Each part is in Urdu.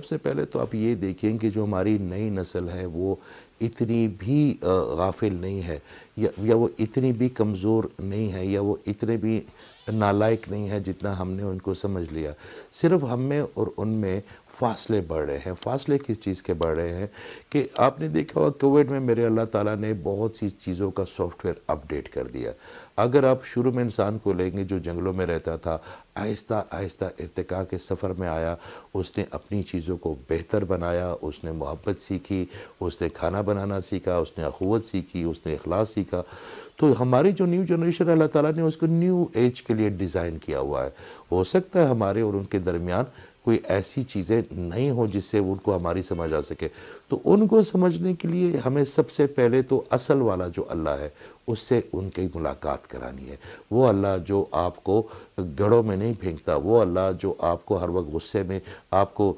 سب سے پہلے تو آپ یہ دیکھیں کہ جو ہماری نئی نسل ہے وہ اتنی بھی غافل نہیں ہے یا وہ اتنی بھی کمزور نہیں ہے یا وہ اتنے بھی نالائق نہیں ہے جتنا ہم نے ان کو سمجھ لیا. صرف ہم میں اور ان میں فاصلے بڑھ رہے ہیں. فاصلے کس چیز کے بڑھ رہے ہیں کہ آپ نے دیکھا ہوگا کووڈ میں میرے اللہ تعالیٰ نے بہت سی چیزوں کا سافٹ ویئر اپڈیٹ کر دیا. اگر آپ شروع میں انسان کو لیں گے جو جنگلوں میں رہتا تھا، آہستہ آہستہ ارتقاء کے سفر میں آیا، اس نے اپنی چیزوں کو بہتر بنایا، اس نے محبت سیکھی، اس نے کھانا بنانا سیکھا، اس نے اخوت سیکھی، اس نے اخلاص سیکھا. تو ہماری جو نیو جنریشن اللہ تعالیٰ نے اس کو نیو ایج کے لیے ڈیزائن کیا ہوا ہے. ہو سکتا ہے ہمارے اور ان کے درمیان کوئی ایسی چیزیں نہیں ہوں جس سے ان کو ہماری سمجھ آ سکے. تو ان کو سمجھنے کے لیے ہمیں سب سے پہلے تو اصل والا جو اللہ ہے اس سے ان کی ملاقات کرانی ہے. وہ اللہ جو آپ کو گڑھوں میں نہیں پھینکتا، وہ اللہ جو آپ کو ہر وقت غصے میں آپ کو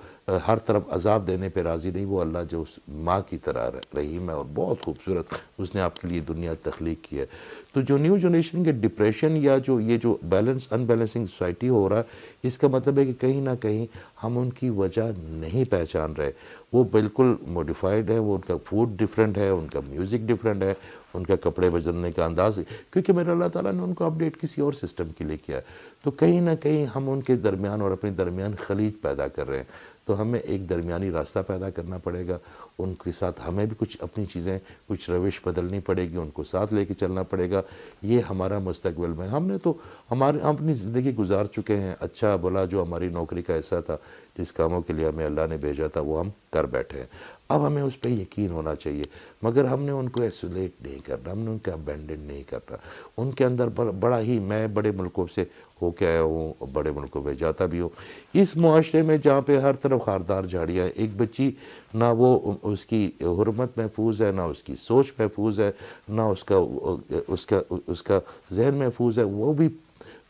ہر طرف عذاب دینے پہ راضی نہیں، وہ اللہ جو اس ماں کی طرح رحیم ہے اور بہت خوبصورت اس نے آپ کے لیے دنیا تخلیق کی ہے. تو جو نیو جنریشن کے ڈپریشن یا جو یہ جو ان بیلنسنگ سوسائٹی ہو رہا ہے، اس کا مطلب ہے کہ کہیں نہ کہیں ہم ان کی وجہ نہیں پہچان رہے. وہ بالکل موڈیفائڈ ہے، وہ ان کا فوڈ ڈیفرنٹ ہے، ان کا میوزک ڈیفرنٹ ہے، ان کا کپڑے بدلنے کا انداز ہے، کیونکہ میرے اللہ تعالیٰ نے ان کو اپڈیٹ کسی اور سسٹم کے لیے کیا ہے. تو کہیں نہ کہیں ہم ان کے درمیان اور اپنے درمیان خلیج پیدا کر رہے ہیں. تو ہمیں ایک درمیانی راستہ پیدا کرنا پڑے گا. ان کے ساتھ ہمیں بھی کچھ اپنی چیزیں، کچھ روش بدلنی پڑے گی، ان کو ساتھ لے کے چلنا پڑے گا. یہ ہمارا مستقبل میں ہم نے تو ہم اپنی زندگی گزار چکے ہیں. اچھا بھلا جو ہماری نوکری کا حصہ تھا، جس کاموں کے لیے ہمیں اللہ نے بھیجا تھا، وہ ہم کر بیٹھے ہیں. اب ہمیں اس پہ یقین ہونا چاہیے، مگر ہم نے ان کو ایسولیٹ نہیں کرنا، ہم نے ان کو ابینڈن نہیں کرنا. ان کے اندر بڑا ہی، میں بڑے ملکوں سے ہو کے آیا ہوں، بڑے ملکوں میں جاتا بھی ہوں. اس معاشرے میں جہاں پہ ہر طرف خاردار جھاڑیاں، ایک بچی نہ وہ اس کی حرمت محفوظ ہے، نہ اس کی سوچ محفوظ ہے، نہ اس کا ذہن محفوظ ہے، وہ بھی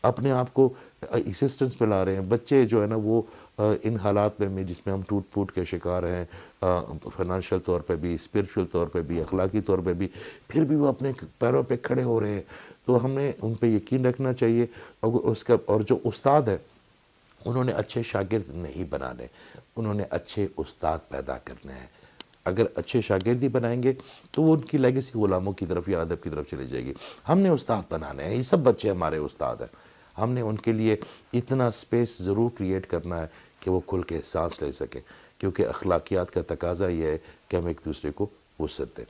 اپنے آپ کو ایگزسٹنس میں لا رہے ہیں. بچے جو ہے نا وہ ان حالات میں جس میں ہم ٹوٹ پھوٹ کے شکار ہیں، فائنانشل طور پہ بھی، اسپرچول طور پہ بھی، اخلاقی طور پہ بھی، پھر بھی وہ اپنے پیروں پہ کھڑے ہو رہے ہیں. تو ہمیں ان پہ یقین رکھنا چاہیے. اور جو استاد ہے، انہوں نے اچھے شاگرد نہیں بنانے، انہوں نے اچھے استاد پیدا کرنے ہیں. اگر اچھے شاگرد ہی بنائیں گے تو وہ ان کی لیگیسی غلاموں کی طرف یا ادب کی طرف چلی جائے گی. ہم نے استاد بنانے ہیں، یہ سب بچے ہمارے استاد ہیں. ہم نے ان کے لیے اتنا سپیس ضرور کریٹ کرنا ہے کہ وہ کھل کے سانس لے سکیں، کیونکہ اخلاقیات کا تقاضا یہ ہے کہ ہم ایک دوسرے کو وسعت دیں.